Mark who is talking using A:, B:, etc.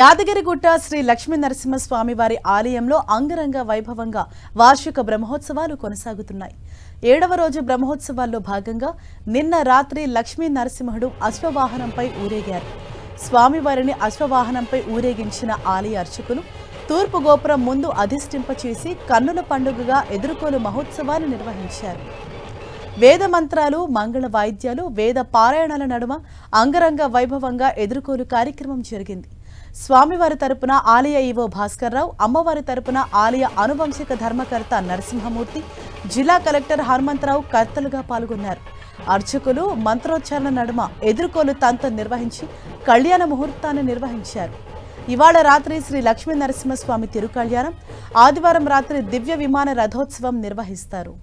A: యాదగిరిగుట్ట శ్రీ లక్ష్మీ నరసింహస్వామి వారి ఆలయంలో అంగరంగ వైభవంగా వార్షిక బ్రహ్మోత్సవాలు కొనసాగుతున్నాయి. 7వ రోజు బ్రహ్మోత్సవాల్లో భాగంగా నిన్న రాత్రి లక్ష్మీ నరసింహుడు అశ్వవాహనంపై ఊరేగారు. స్వామివారిని అశ్వవాహనంపై ఊరేగించిన ఆలయ అర్చకులు తూర్పు గోపురం ముందు అధిష్ఠింపచేసి కన్నుల పండుగగా ఎదుర్కోలు మహోత్సవాలు నిర్వహించారు. వేద మంత్రాలు, మంగళ వాయిద్యాలు, వేద పారాయణాల నడుమ అంగరంగ వైభవంగా ఎదుర్కోలు కార్యక్రమం జరిగింది. స్వామివారి తరపున ఆలయ ఈవో భాస్కర్రావు, అమ్మవారి తరపున ఆలయ అనువంశిక ధర్మకర్త నరసింహమూర్తి, జిల్లా కలెక్టర్ హనుమంతరావు కర్తలుగా పాల్గొన్నారు. అర్చకులు మంత్రోచ్చారణ నడుమ ఎదుర్కోలు తంత్రం నిర్వహించి కళ్యాణ ముహూర్తాన్ని నిర్వహించారు. ఇవాళ రాత్రి శ్రీ లక్ష్మీ నరసింహస్వామి తిరుకళ్యాణం, ఆదివారం రాత్రి దివ్య విమాన రథోత్సవం నిర్వహిస్తారు.